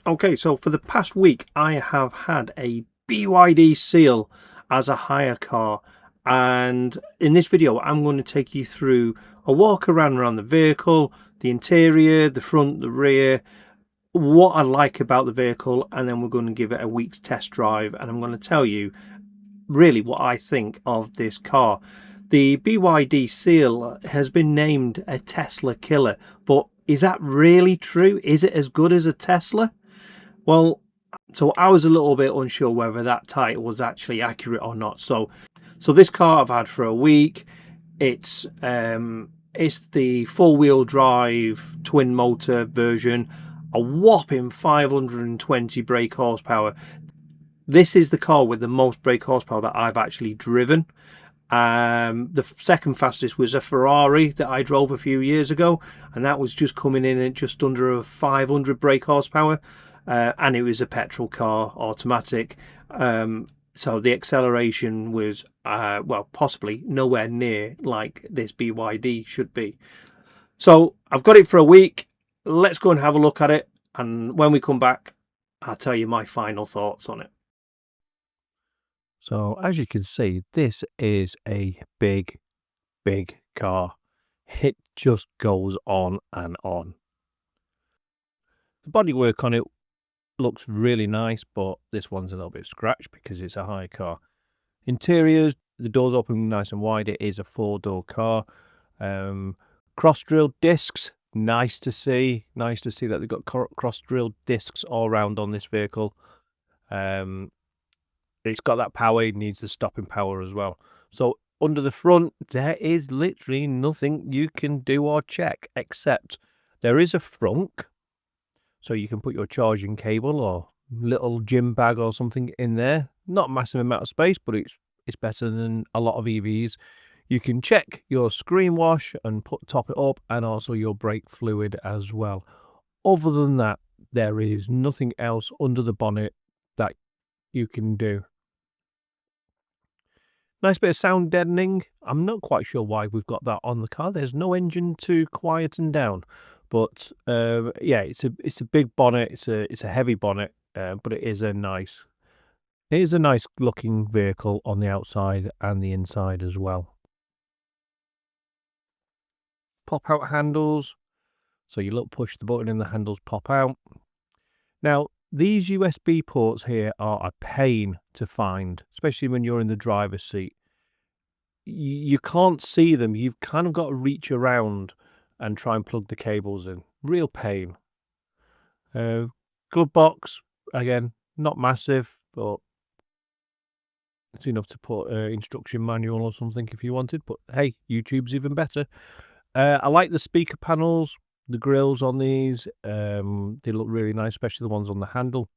Okay, so for the past week, I have had a BYD Seal as a hire car, and in this video, I'm going to take you through a walk around the vehicle, the interior, the front, the rear, what I like about the vehicle, and then we're going to give it a week's test drive, and I'm going to tell you really what I think of this car. The BYD Seal has been named a Tesla killer, but is that really true? Is it as good as a Tesla? Well, so I was a little bit unsure whether that title was actually accurate or not. So this car I've had for a week. It's the four-wheel drive twin motor version, a whopping 520 brake horsepower. This is the car with the most brake horsepower that I've actually driven. The second fastest was a Ferrari that I drove a few years ago, and that was just coming in at just under a 500 brake horsepower. And it was a petrol car, automatic. So the acceleration was, well, possibly nowhere near like this BYD should be. So I've got it for a week. Let's go and have a look at it. And when we come back, I'll tell you my final thoughts on it. So as you can see, this is a big car. It just goes on and on. The bodywork on it looks really nice, but this one's a little bit scratched because it's a high car. Interiors, the doors open nice and wide. It is a four-door car. Cross-drilled discs, nice to see that they've got cross-drilled discs all around on this vehicle. It's got that power, it needs the stopping power as well. So under the front, there is literally nothing you can do or check, except there is a frunk. So you can put your charging cable or little gym bag or something in there. Not a massive amount of space, but it's better than a lot of EVs. You can check your screen wash and top it up, and also your brake fluid as well. Other than that, there is nothing else under the bonnet that you can do. Nice bit of sound deadening. I'm not quite sure why we've got that on the car. There's no engine to quieten down. But yeah, it's a big bonnet. It's a heavy bonnet, but it is a nice looking vehicle on the outside and the inside as well. Pop out handles, so you push the button and the handles pop out. Now these USB ports here are a pain to find, especially when you're in the driver's seat. You can't see them. You've kind of got to reach around and try and plug the cables in. Real pain. Glove box, again, not massive, but it's enough to put an instruction manual or something if you wanted. But hey, YouTube's even better. I like the speaker panels, the grills on these. They look really nice, especially the ones on the handle.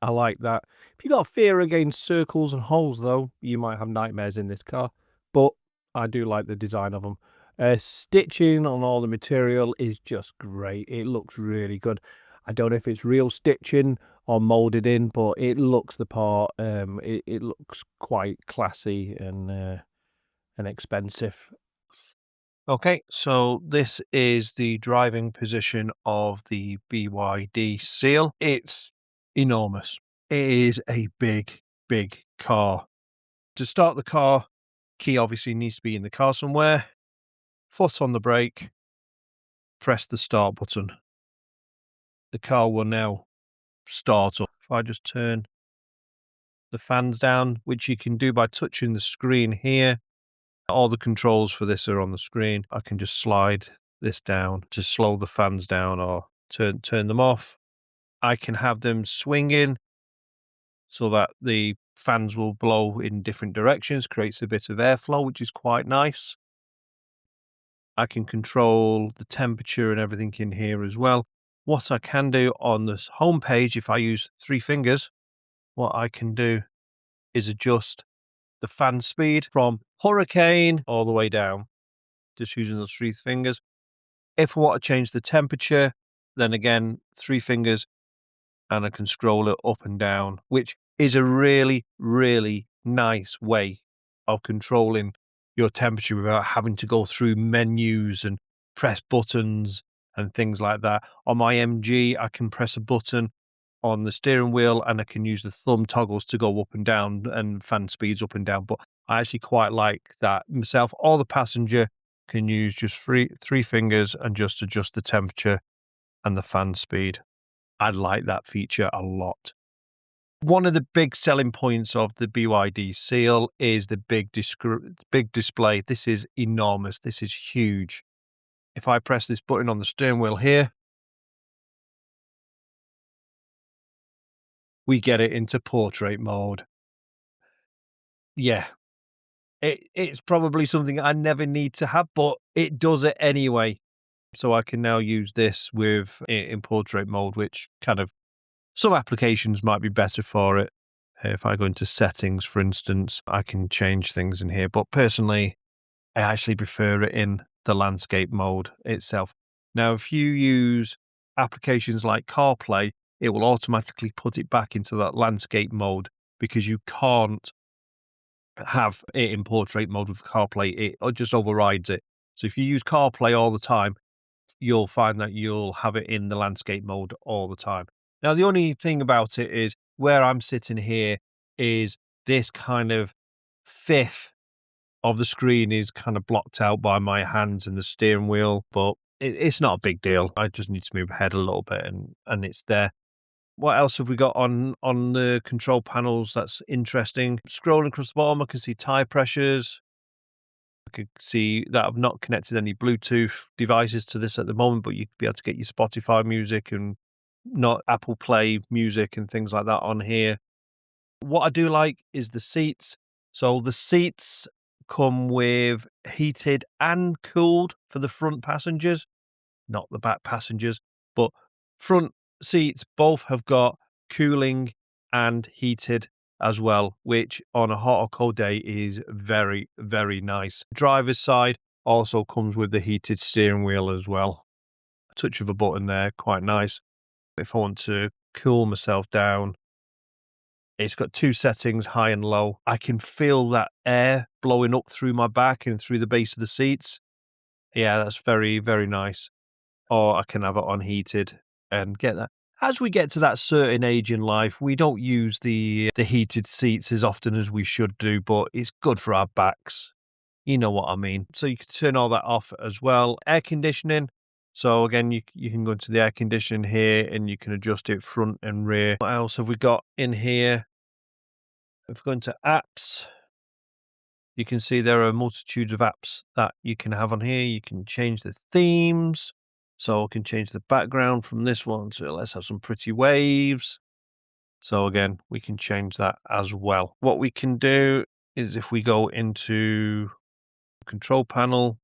I like that. If you got a fear against circles and holes, though, you might have nightmares in this car. But I do like the design of them. Stitching on all the material is just great. It looks really good. I don't know if it's real stitching or molded in, but it looks the part. It looks quite classy and expensive. Okay, so this is the driving position of the BYD Seal. It's enormous. It is a big car. To start the car, key obviously needs to be in the car somewhere. Foot on the brake, press the start button. The car will now start up. If I just turn the fans down, which you can do by touching the screen here. All the controls for this are on the screen. I can just slide this down to slow the fans down or turn them off. I can have them swinging so that the fans will blow in different directions, creates a bit of airflow, which is quite nice. I can control the temperature and everything in here as well. What I can do on this home page, if I use 3 fingers, what I can do is adjust the fan speed from hurricane all the way down, just using those 3 fingers. If I want to change the temperature, then again, 3 fingers, and I can scroll it up and down, which is a really nice way of controlling your temperature without having to go through menus and press buttons and things like that. On my MG, I can press a button on the steering wheel and I can use the thumb toggles to go up and down and fan speeds up and down. But I actually quite like that myself. Or the passenger can use just three fingers and just adjust the temperature and the fan speed. I like that feature a lot. One of the big selling points of the BYD Seal is the big display. This is enormous. This is huge. If I press this button on the steering wheel here, we get it into portrait mode. Yeah, it's probably something I never need to have, but it does it anyway. So I can now use this with in portrait mode, which kind of some applications might be better for it. If I go into settings, for instance, I can change things in here. But personally, I actually prefer it in the landscape mode itself. Now, if you use applications like CarPlay, it will automatically put it back into that landscape mode because you can't have it in portrait mode with CarPlay. It just overrides it. So if you use CarPlay all the time, you'll find that you'll have it in the landscape mode all the time. Now, the only thing about it is where I'm sitting here is this kind of fifth of the screen is kind of blocked out by my hands and the steering wheel, but it's not a big deal. I just need to move ahead a little bit and it's there. What else have we got on the control panels that's interesting? Scrolling across the bottom, I can see tire pressures. I could see that I've not connected any Bluetooth devices to this at the moment, but you'd be able to get your Spotify music and not Apple Play music and things like that on here. What I do like is the seats. So the seats come with heated and cooled for the front passengers, not the back passengers, but front seats both have got cooling and heated as well, which on a hot or cold day is very, very nice. Driver's side also comes with the heated steering wheel as well. A touch of a button there, quite nice. If I want to cool myself down, it's got two settings, high and low. I can feel that air blowing up through my back and through the base of the seats. Yeah, that's very, very nice. Or I can have it unheated and get that. As we get to that certain age in life, we don't use the heated seats as often as we should do, but it's good for our backs. You know what I mean. So you can turn all that off as well. Air conditioning. So again, you can go into the air conditioning here and you can adjust it front and rear. What else have we got in here? If we go into apps, you can see there are a multitude of apps that you can have on here. You can change the themes. So I can change the background from this one to let's have some pretty waves. So again, we can change that as well. What we can do is if we go into control panel,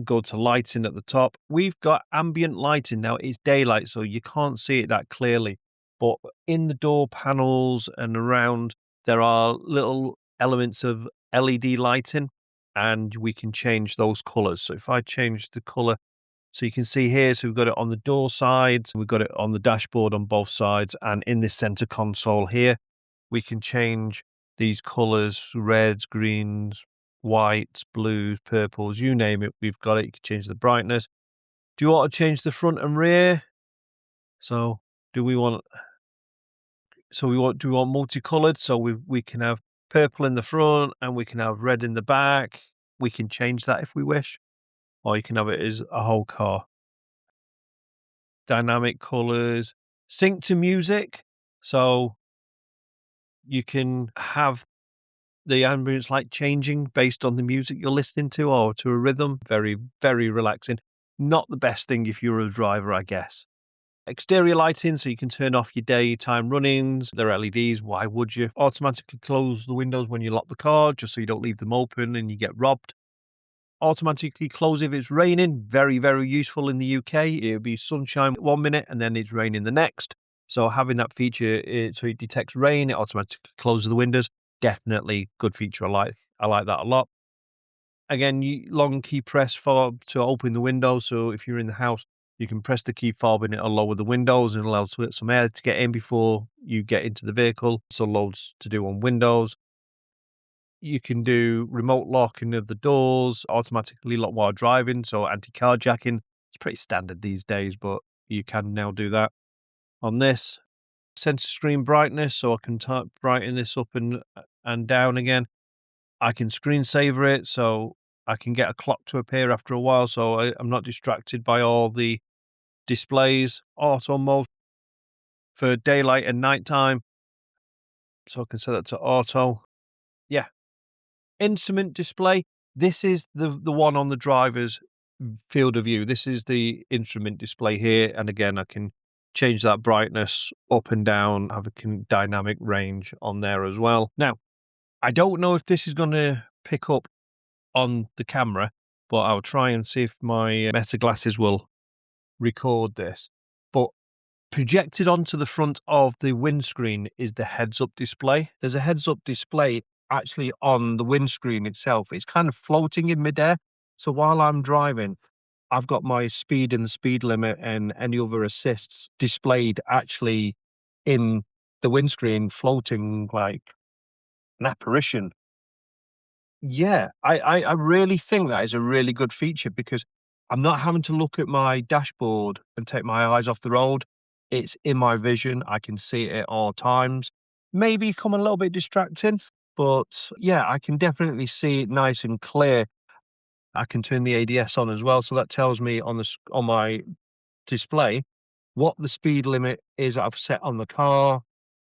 go to lighting at the top, we've got ambient lighting. Now it's daylight, so you can't see it that clearly. But in the door panels and around, there are little elements of LED lighting and we can change those colors. So if I change the color, so you can see here, so we've got it on the door sides, we've got it on the dashboard on both sides, and in this center console here, we can change these colors, reds, greens, whites, blues, purples, you name it, we've got it. You can change the brightness. Do you want to change the front and rear? So do we want multicolored? So we can have purple in the front and we can have red in the back. We can change that if we wish, or you can have it as a whole car. Dynamic colors, sync to music. So you can have the ambience light changing based on the music you're listening to or to a rhythm. Very, very relaxing. Not the best thing if you're a driver, I guess. Exterior lighting, so you can turn off your daytime runnings. They're LEDs. Why would you? Automatically close the windows when you lock the car, just so you don't leave them open and you get robbed. Automatically close if it's raining. Very, very useful in the UK. It'll be sunshine 1 minute and then it's raining the next. So having that feature, so it detects rain, it automatically closes the windows. Definitely good feature. I like that a lot. Again, long key press to open the window. So if you're in the house, you can press the key fob and it'll lower the windows and allow some air to get in before you get into the vehicle. So loads to do on windows. You can do remote locking of the doors, automatically lock while driving, so anti-carjacking. It's pretty standard these days, but you can now do that. On this, center screen brightness, so I can brighten this up and down again. I can screensaver it, so I can get a clock to appear after a while, so I'm not distracted by all the displays. Auto mode for daylight and nighttime, so I can set that to auto. Yeah. Instrument display. This is the one on the driver's field of view. This is the instrument display here, and again, I can change that brightness up and down, have a dynamic range on there as well. Now, I don't know if this is going to pick up on the camera, but I'll try and see if my Meta glasses will record this. But projected onto the front of the windscreen is the heads-up display. There's a heads-up display actually on the windscreen itself. It's kind of floating in midair. So while I'm driving, I've got my speed and the speed limit and any other assists displayed actually in the windscreen, floating like an apparition. Yeah, I really think that is a really good feature because I'm not having to look at my dashboard and take my eyes off the road. It's in my vision. I can see it at all times. Maybe come a little bit distracting, but yeah, I can definitely see it nice and clear. I can turn the ADS on as well, so that tells me on my display what the speed limit is that I've set on the car,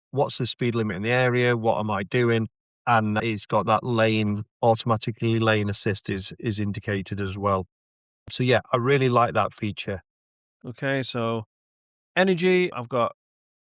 what's the speed limit in the area, what am I doing, and it's got that automatically lane assist is indicated as well. So yeah, I really like that feature. Okay, so energy, I've got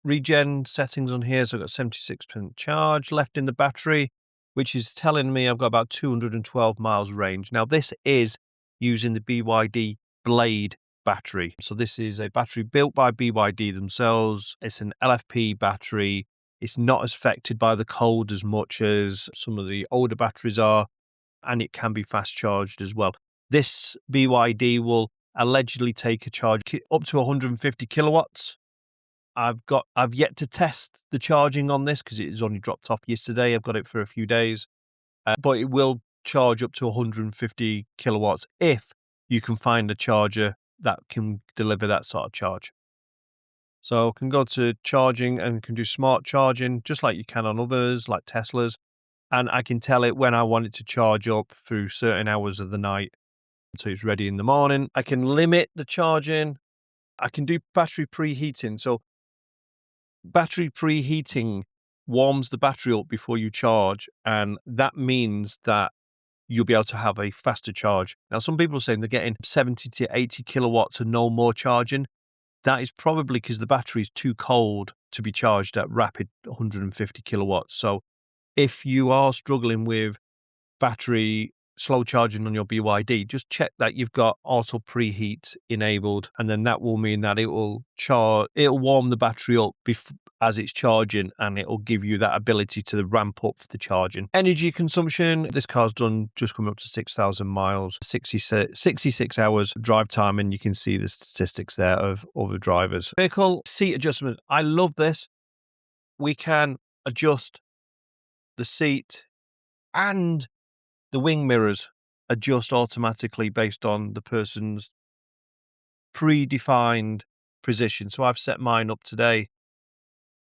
regen settings on here, so I've got 76% charge left in the battery, which is telling me I've got about 212 miles range. Now this is using the BYD Blade battery. So this is a battery built by BYD themselves. It's an LFP battery. It's not as affected by the cold as much as some of the older batteries are, and it can be fast charged as well. This BYD will allegedly take a charge up to 150 kilowatts. I've yet to test the charging on this because it was only dropped off yesterday. I've got it for a few days, but it will charge up to 150 kilowatts if you can find a charger that can deliver that sort of charge. So I can go to charging and can do smart charging just like you can on others like Teslas. And I can tell it when I want it to charge up through certain hours of the night so it's ready in the morning. I can limit the charging. I can do battery preheating. So battery preheating warms the battery up before you charge, and that means that you'll be able to have a faster charge. Now, some people are saying they're getting 70 to 80 kilowatts and no more charging. That is probably because the battery is too cold to be charged at rapid 150 kilowatts. So if you are struggling with battery slow charging on your BYD, just check that you've got auto preheat enabled, and then that will mean that it'll warm the battery up as it's charging, and it'll give you that ability to ramp up the charging. Energy consumption, this car's done just coming up to 6,000 miles, 66 hours drive time, and you can see the statistics there of other drivers. Vehicle seat adjustment, I love this. We can adjust the seat and the wing mirrors adjust automatically based on the person's predefined position. So I've set mine up today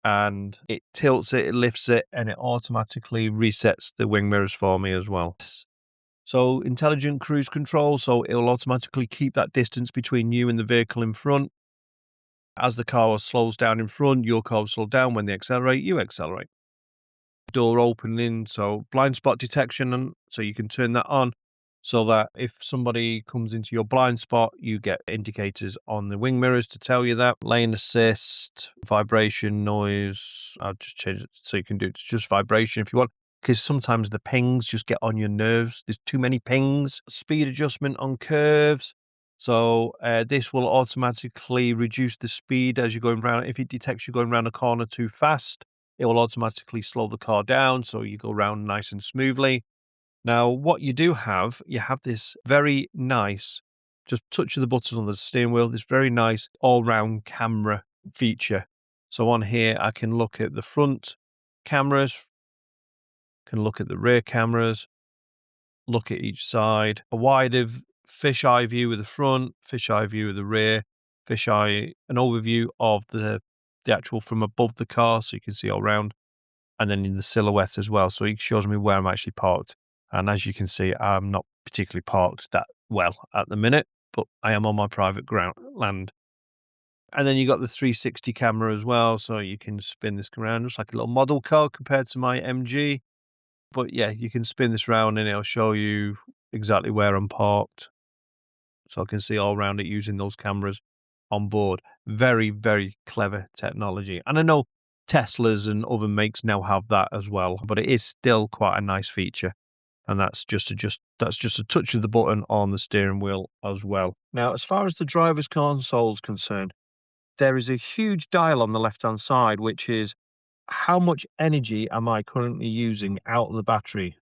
and it tilts it, it lifts it, and it automatically resets the wing mirrors for me as well. So intelligent cruise control, so it'll automatically keep that distance between you and the vehicle in front. As the car slows down in front, your car will slow down. When they accelerate, you accelerate. Door opening, so blind spot detection, and so you can turn that on so that if somebody comes into your blind spot, you get indicators on the wing mirrors to tell you that. Lane assist, vibration, noise, I'll just change it so you can do it to just vibration if you want, because sometimes the pings just get on your nerves. There's too many pings. Speed adjustment on curves, so this will automatically reduce the speed as you're going around. If it detects you're going around a corner too fast, it will automatically slow the car down so you go around nice and smoothly. Now, what you have this very nice, just touch of the button on the steering wheel, this very nice all-round camera feature. So on here, I can look at the front cameras, can look at the rear cameras, look at each side, a wider fisheye view of the front, fisheye view of the rear, fisheye, an overview of the actual from above the car, so you can see all round, and then in the silhouette as well. So it shows me where I'm actually parked. And as you can see, I'm not particularly parked that well at the minute, but I am on my private land. And then you got the 360 camera as well, so you can spin this around. It's like a little model car compared to my MG. But yeah, you can spin this round and it'll show you exactly where I'm parked. So I can see all around it using those cameras on board. Very, very clever technology. And I know Teslas and other makes now have that as well, but it is still quite a nice feature. And that's just a touch of the button on the steering wheel as well. Now, as far as the driver's console is concerned, there is a huge dial on the left-hand side, which is how much energy am I currently using out of the battery?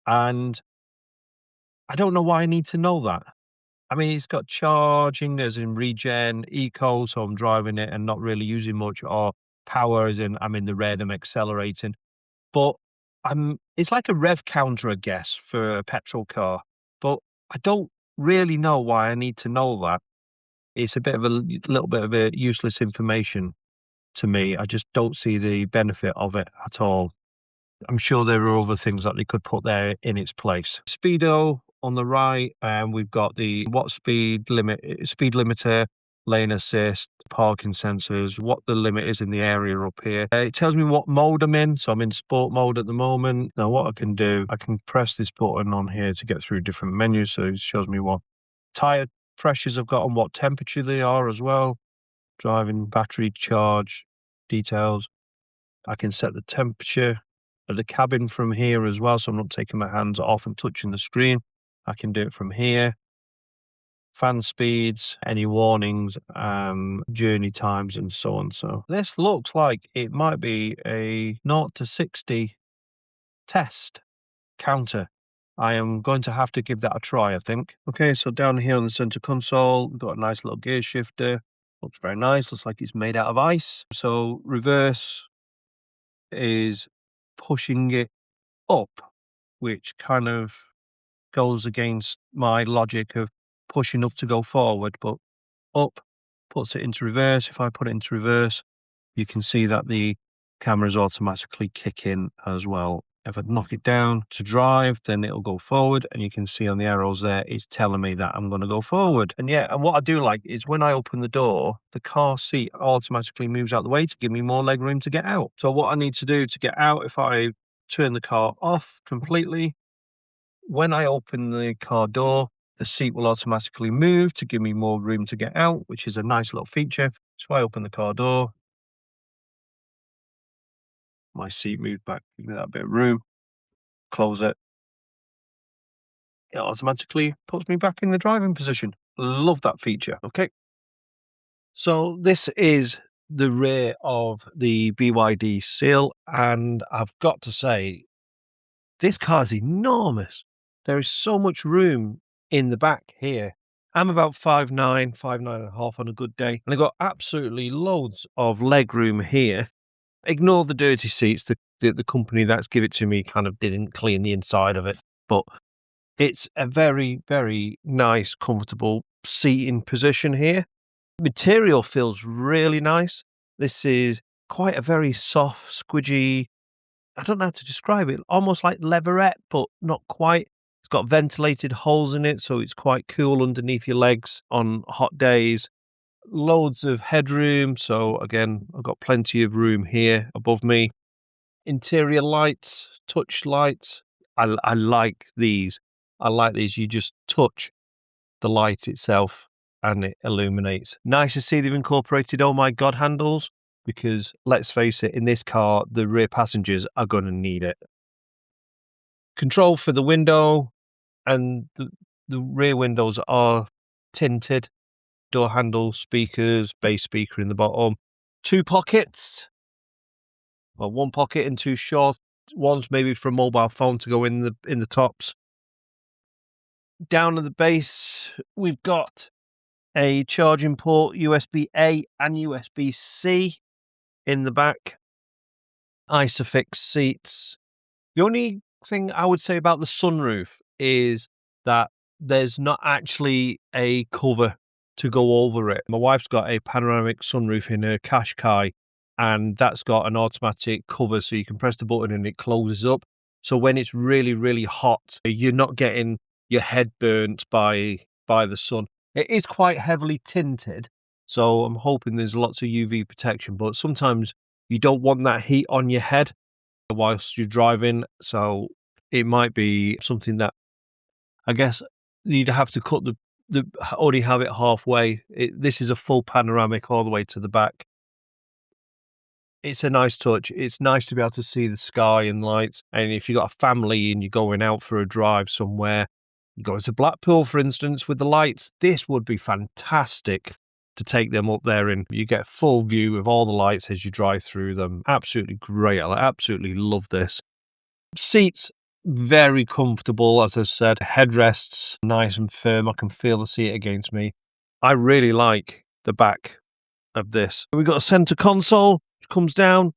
And I don't know why I need to know that. I mean, it's got charging as in regen, eco, so I'm driving it and not really using much, or power as in I'm in the red, I'm accelerating. But it's like a rev counter, I guess, for a petrol car. But I don't really know why I need to know that. It's a bit of a little bit of a useless information to me. I just don't see the benefit of it at all. I'm sure there are other things that they could put there in its place. Speedo on the right, and we've got the speed limiter, lane assist, parking sensors, what the limit is in the area up here. It tells me what mode I'm in, so I'm in sport mode at the moment. Now what I can do, I can press this button on here to get through different menus, so it shows me what tyre pressures I've got and what temperature they are as well. Driving, battery charge, details. I can set the temperature of the cabin from here as well, so I'm not taking my hands off and touching the screen. I can do it from here. Fan speeds, any warnings, journey times, and so on. So this looks like it might be a 0 to 60 test counter. I am going to have to give that a try, I think. Okay, so down here on the center console, we've got a nice little gear shifter. Looks very nice. Looks like it's made out of ice. So reverse is pushing it up, which kind of goes against my logic of pushing up to go forward, but up puts it into reverse. If I put it into reverse, you can see that the cameras automatically kick in as well. If I knock it down to drive, then it'll go forward, and you can see on the arrows there, it's telling me that I'm going to go forward. And yeah, and what I do like is when I open the door, the car seat automatically moves out the way to give me more leg room to get out. So what I need to do to get out, if I turn the car off completely, when I open the car door, the seat will automatically move to give me more room to get out, which is a nice little feature. So I open the car door, my seat moved back, give me that bit of room, close it. It automatically puts me back in the driving position. Love that feature. Okay. So this is the rear of the BYD Seal, and I've got to say, this car is enormous. There is so much room in the back here. I'm about 5'9", 5'9.5" on a good day, and I've got absolutely loads of leg room here. Ignore the dirty seats. The company that's give it to me kind of didn't clean the inside of it, but it's a very, very nice, comfortable seating position here. Material feels really nice. This is quite a very soft, squidgy, I don't know how to describe it, almost like leatherette, but not quite. It's got ventilated holes in it, so it's quite cool underneath your legs on hot days. Loads of headroom, so again, I've got plenty of room here above me. Interior lights, touch lights. I like these. I like these. You just touch the light itself and it illuminates. Nice to see they've incorporated oh my god handles, because let's face it, in this car, the rear passengers are going to need it. Control for the window, and the rear windows are tinted. Door handle, speakers, bass speaker in the bottom. 2 pockets. Well, 1 pocket and 2 short ones, maybe for a mobile phone to go in the tops. Down at the base, we've got a charging port, USB-A and USB-C in the back. Isofix seats. The only thing I would say about the sunroof is that there's not actually a cover to go over it. My wife's got a panoramic sunroof in her Qashqai, and that's got an automatic cover, so you can press the button and it closes up. So when it's really, really hot, you're not getting your head burnt by the sun. It is quite heavily tinted, so I'm hoping there's lots of UV protection, but sometimes you don't want that heat on your head whilst you're driving, so it might be something that I guess you'd have to cut only have it halfway. This is a full panoramic all the way to the back. It's a nice touch. It's nice to be able to see the sky and lights. And if you've got a family and you're going out for a drive somewhere, you go to Blackpool, for instance, with the lights, this would be fantastic to take them up there, and you get a full view of all the lights as you drive through them. Absolutely great. I absolutely love this. Seats, very comfortable, as I said. Headrests, nice and firm. I can feel the seat against me. I really like the back of this. We've got a center console, which comes down.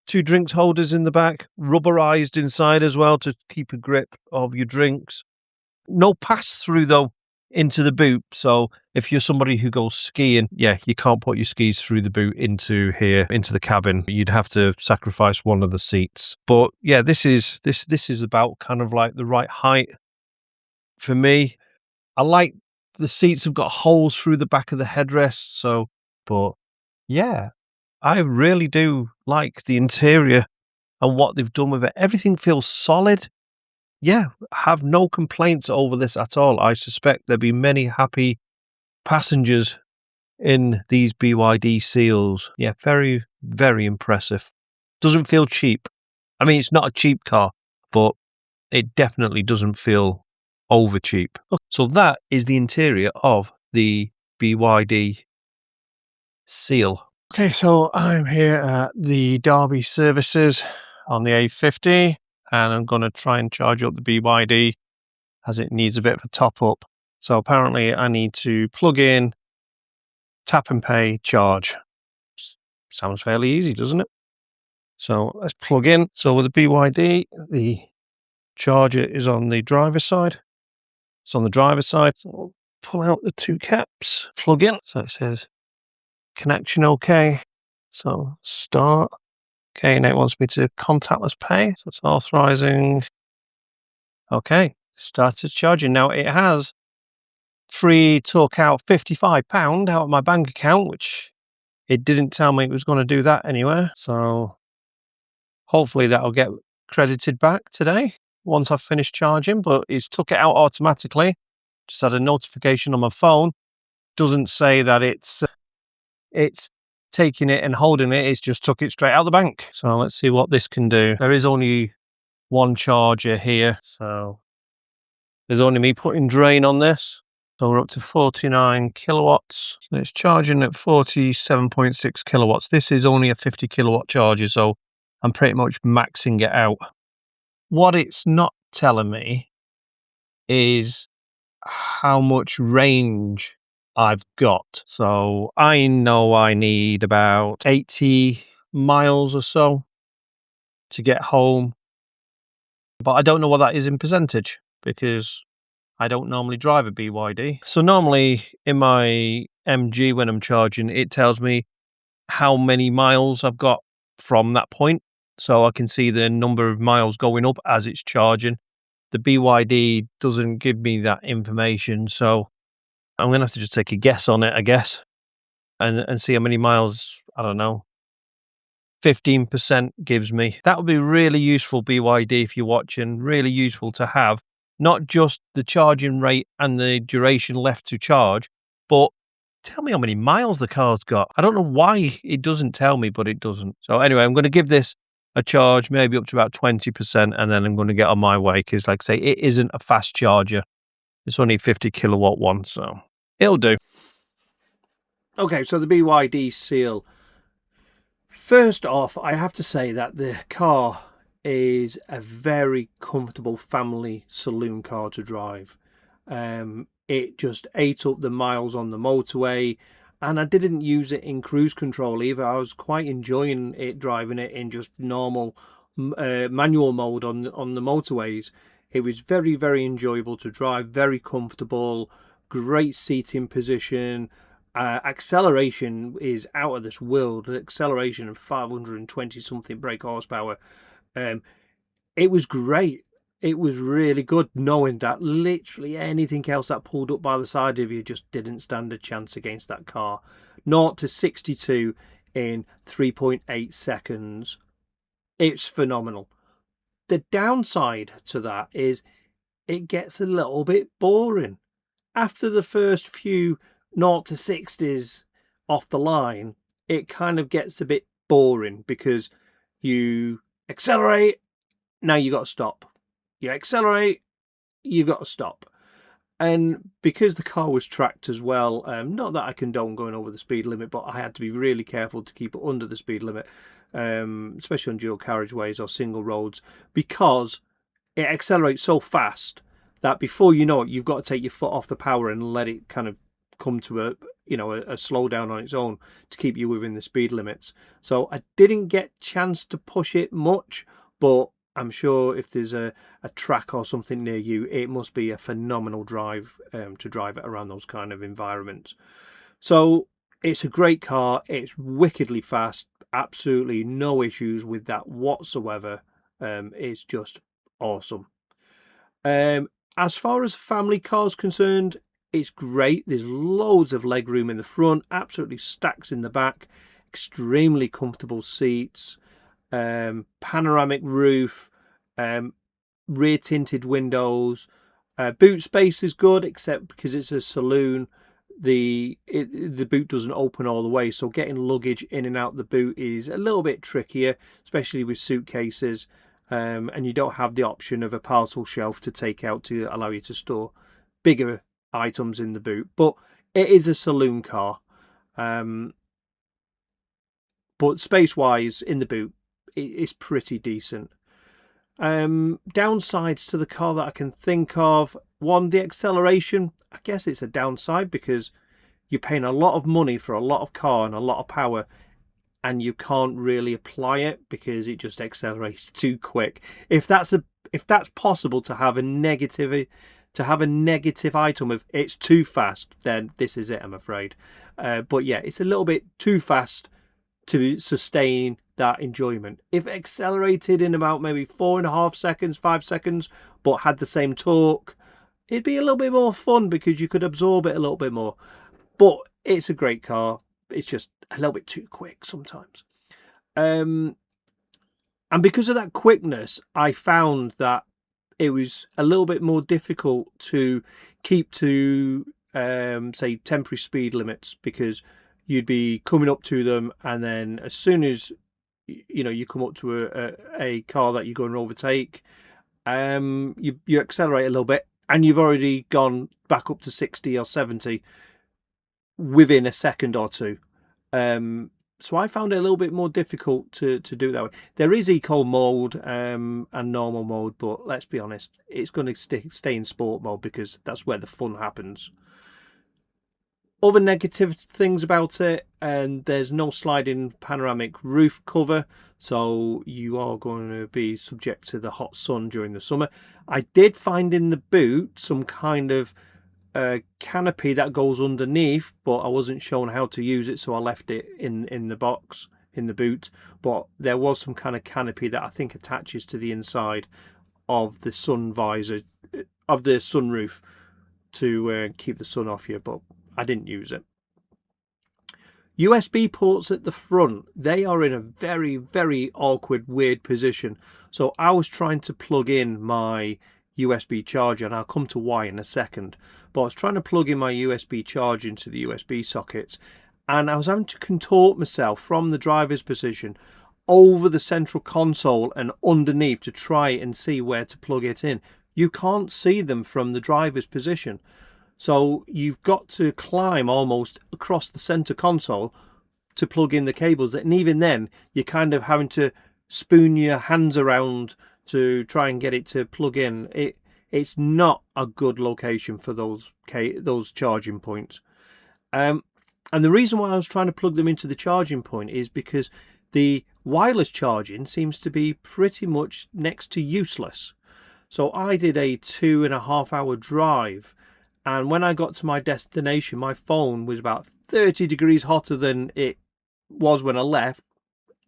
2 drinks holders in the back, rubberized inside as well to keep a grip of your drinks. No pass-through, though, into the boot. So if you're somebody who goes skiing, yeah, you can't put your skis through the boot into here, into the cabin. You'd have to sacrifice one of the seats. But yeah, this is about kind of like the right height for me. I like the seats have got holes through the back of the headrest. So, but yeah, I really do like the interior and what they've done with it. Everything feels solid. Yeah, have no complaints over this at all. I suspect there'll be many happy passengers in these BYD Seals. Yeah, very, very impressive. Doesn't feel cheap. I mean, it's not a cheap car, but it definitely doesn't feel over cheap. So that is the interior of the BYD Seal. Okay, so I'm here at the Derby services on the A50. And I'm going to try and charge up the BYD as it needs a bit of a top up. So apparently I need to plug in, tap and pay, charge. Sounds fairly easy, doesn't it? So let's plug in. So with the BYD, the charger is on the driver's side. It's on the driver's side. So I'll pull out the 2 caps, plug in. So it says connection okay. So start. Okay, now it wants me to contactless pay. So it's authorizing. Okay, started charging. Now it has took out £55 out of my bank account, which it didn't tell me it was going to do that anywhere. So hopefully that'll get credited back today once I've finished charging, but it's took it out automatically. Just had a notification on my phone. Doesn't say that it's taking it and holding it. It's just took it straight out of the bank. So let's see what this can do. There is only one charger here, so there's only me putting drain on this. So we're up to 49 kilowatts. So it's charging at 47.6 kilowatts. This is only a 50 kilowatt charger, so I'm pretty much maxing it out. What it's not telling me is how much range I've got. So I know I need about 80 miles or so to get home, but I don't know what that is in percentage because I don't normally drive a BYD. So normally in my MG when I'm charging, it tells me how many miles I've got from that point. So I can see the number of miles going up as it's charging. The BYD doesn't give me that information. So I'm going to have to just take a guess on it, I guess, and see how many miles, I don't know, 15% gives me. That would be really useful, BYD, if you're watching, really useful to have. Not just the charging rate and the duration left to charge, but tell me how many miles the car's got. I don't know why it doesn't tell me, but it doesn't. So anyway, I'm going to give this a charge, maybe up to about 20%, and then I'm going to get on my way because, like I say, it isn't a fast charger. It's only a 50 kilowatt one, so it'll do. Okay, so the BYD Seal. First off, I have to say that the car is a very comfortable family saloon car to drive. It just ate up the miles on the motorway, and I didn't use it in cruise control either. I was quite enjoying it, driving it in just normal manual mode on the motorways. It was very, very enjoyable to drive, very comfortable, great seating position. Acceleration is out of this world. Acceleration of 520 something brake horsepower. It was great. It was really good, knowing that literally anything else that pulled up by the side of you just didn't stand a chance against that car. 0 to 62 in 3.8 seconds. It's phenomenal. The downside to that is it gets a little bit boring. After the first few 0 to 60s off the line, it kind of gets a bit boring because you accelerate, now you got to stop. You accelerate, you got to stop. And because the car was tracked as well, not that I condone going over the speed limit, but I had to be really careful to keep it under the speed limit, especially on dual carriageways or single roads, because it accelerates so fast that before you know it, you've got to take your foot off the power and let it kind of come to a slowdown on its own to keep you within the speed limits. So I didn't get chance to push it much, but I'm sure if there's a track or something near you, it must be a phenomenal drive to drive it around those kind of environments. So it's a great car. It's wickedly fast. Absolutely no issues with that whatsoever. It's just awesome. As far as family cars concerned, it's great. There's loads of leg room in the front, absolutely stacks in the back, extremely comfortable seats, panoramic roof, rear tinted windows. Boot space is good, except because it's a saloon, the boot doesn't open all the way, so getting luggage in and out the boot is a little bit trickier, especially with suitcases. And you don't have the option of a parcel shelf to take out to allow you to store bigger items in the boot. But it is a saloon car. But space-wise, in the boot, it's pretty decent. Downsides to the car that I can think of. One, the acceleration. I guess it's a downside because you're paying a lot of money for a lot of car and a lot of power, and you can't really apply it because it just accelerates too quick. If that's possible to have a negative item of it's too fast, then this is it, I'm afraid. But yeah, it's a little bit too fast to sustain that enjoyment. If it accelerated in about maybe 4.5 seconds, 5 seconds, but had the same torque, it'd be a little bit more fun because you could absorb it a little bit more. But it's a great car. It's just a little bit too quick sometimes. And because of that quickness, I found that it was a little bit more difficult to keep to, say, temporary speed limits, because you'd be coming up to them, and then as soon as you come up to a car that you're going to overtake, you accelerate a little bit, and you've already gone back up to 60 or 70 within a second or two. So I found it a little bit more difficult to do that way. There is eco mode and normal mode, but let's be honest, it's going to stay in sport mode because that's where the fun happens. Other negative things about it, and there's no sliding panoramic roof cover, so you are going to be subject to the hot sun during the summer. I did find in the boot some kind of canopy that goes underneath, but I wasn't shown how to use it, so I left it in the box in the boot. But there was some kind of canopy that I think attaches to the inside of the sun visor of the sunroof to keep the sun off you, but I didn't use it. USB ports at the front, they are in a very, very awkward, weird position. So I was trying to plug in my USB charger, and I'll come to why in a second, but I was trying to plug in my USB charger into the USB sockets, and I was having to contort myself from the driver's position over the central console and underneath to try and see where to plug it in. You can't see them from the driver's position, so you've got to climb almost across the center console to plug in the cables, and even then you're kind of having to spoon your hands around to try and get it to plug in. It's not a good location for those charging points. And the reason why I was trying to plug them into the charging point is because the wireless charging seems to be pretty much next to useless. So I did a 2.5 hour drive, and when I got to my destination, my phone was about 30 degrees hotter than it was when I left,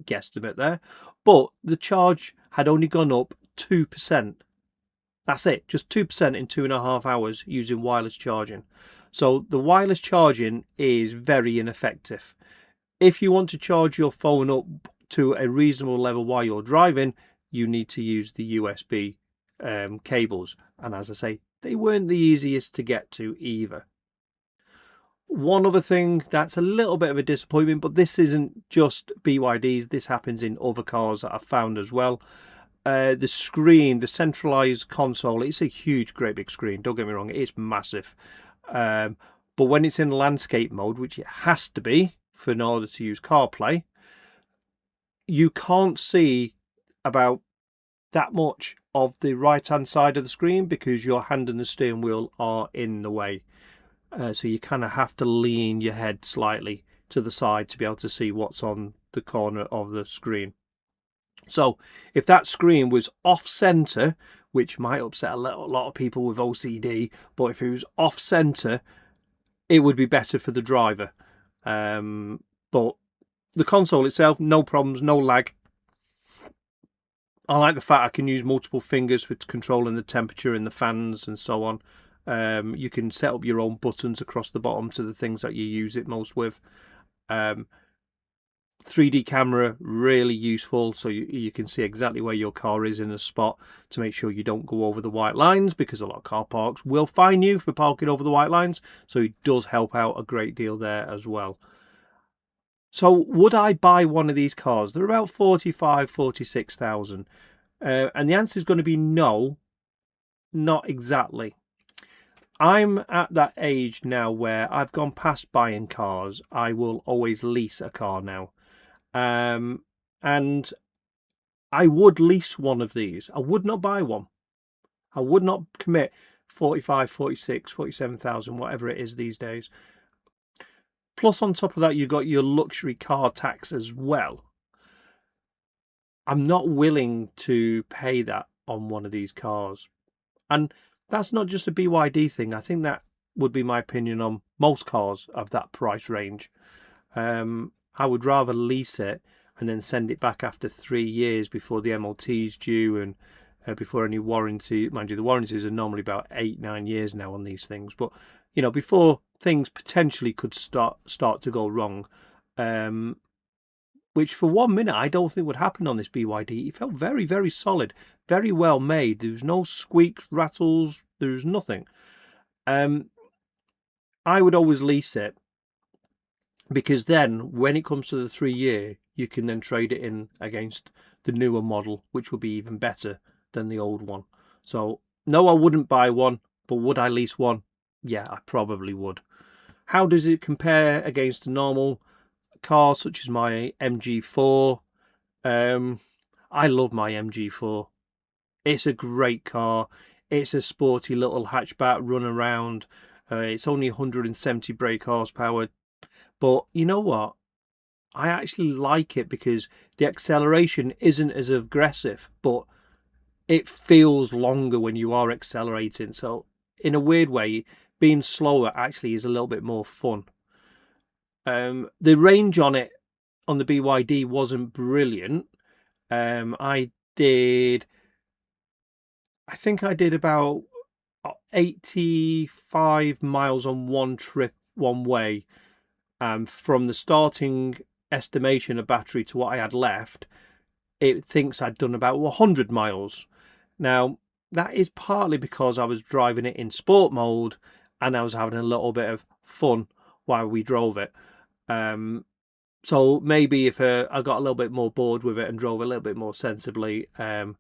guesstimate there, but the charge had only gone up 2%. That's it, just 2% in 2.5 hours using wireless charging. So the wireless charging is very ineffective. If you want to charge your phone up to a reasonable level while you're driving, you need to use the USB cables. And as I say, they weren't the easiest to get to either. One other thing that's a little bit of a disappointment, but this isn't just BYDs, this happens in other cars that I've found as well. The screen, the centralized console, it's a huge, great big screen, don't get me wrong, it's massive. But when it's in landscape mode, which it has to be in order to use CarPlay, you can't see about that much of the right hand side of the screen because your hand and the steering wheel are in the way. So you kind of have to lean your head slightly to the side to be able to see what's on the corner of the screen. So if that screen was off center, which might upset a lot of people with OCD, but if it was off center, it would be better for the driver. But the console itself, no problems, no lag. I like the fact I can use multiple fingers for controlling the temperature in the fans and so on. You can set up your own buttons across the bottom to the things that you use it most with. 3D camera, really useful, so you can see exactly where your car is in a spot to make sure you don't go over the white lines, because a lot of car parks will fine you for parking over the white lines, so it does help out a great deal there as well. So would I buy one of these cars? They're about 45, 46,000. And the answer is going to be no, not exactly. I'm at that age now where I've gone past buying cars. I will always lease a car now. And I would lease one of these. I would not buy one. I would not commit 45, 46, 47,000, whatever it is these days. Plus, on top of that, you've got your luxury car tax as well. I'm not willing to pay that on one of these cars. And that's not just a BYD thing. I think that would be my opinion on most cars of that price range. I would rather lease it and then send it back after 3 years before the MOT is due and before any warranty. Mind you, the warranties are normally about 8-9 years now on these things. But, you know, before things potentially could start to go wrong, which for 1 minute I don't think would happen on this BYD. It felt very, very solid, very well made. There was no squeaks, rattles, there was nothing. I would always lease it, because then when it comes to the 3 year, you can then trade it in against the newer model, which will be even better than the old one. So no, I wouldn't buy one, but would I lease one? Yeah, I probably would. How does it compare against a normal car such as my MG4? I love my MG4. It's a great car. It's a sporty little hatchback run around. It's only 170 brake horsepower. But you know what? I actually like it because the acceleration isn't as aggressive, but it feels longer when you are accelerating. So in a weird way, being slower actually is a little bit more fun. The range on it, on the BYD, wasn't brilliant. I think I did about 85 miles on one trip, one way. From the starting estimation of battery to what I had left, it thinks I'd done about 100 miles. Now, that is partly because I was driving it in sport mode and I was having a little bit of fun while we drove it. So maybe if I got a little bit more bored with it and drove a little bit more sensibly, the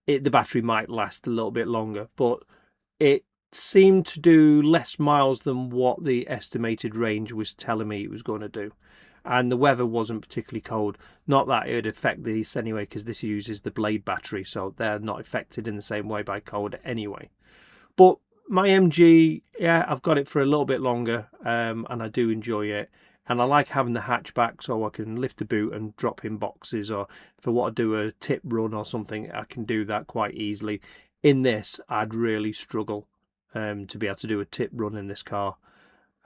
battery might last a little bit longer. But it seemed to do less miles than what the estimated range was telling me it was going to do. And the weather wasn't particularly cold. Not that it would affect this anyway, because this uses the Blade battery, so they're not affected in the same way by cold anyway. But my MG, yeah, I've got it for a little bit longer, and I do enjoy it. And I like having the hatchback, so I can lift the boot and drop in boxes, or if I want to do a tip run or something, I can do that quite easily. in this, I'd really struggle to be able to do a tip run in this car,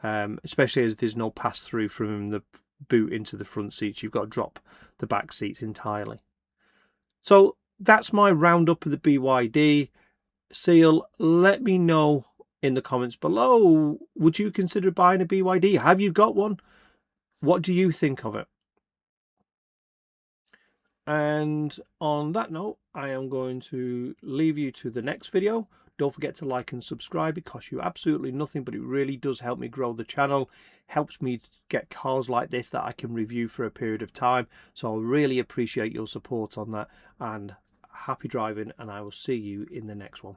especially as there's no pass through from the boot into the front seats. You've got to drop the back seats entirely. So that's my roundup of the BYD Seal. Let me know in the comments below, would you consider buying a BYD? Have you got one? What do you think of it? And on that note, I am going to leave you to the next video. Don't forget to like and subscribe. It costs you absolutely nothing, but it really does help me grow the channel. Helps me get cars like this that I can review for a period of time. So I really appreciate your support on that. And happy driving, and I will see you in the next one.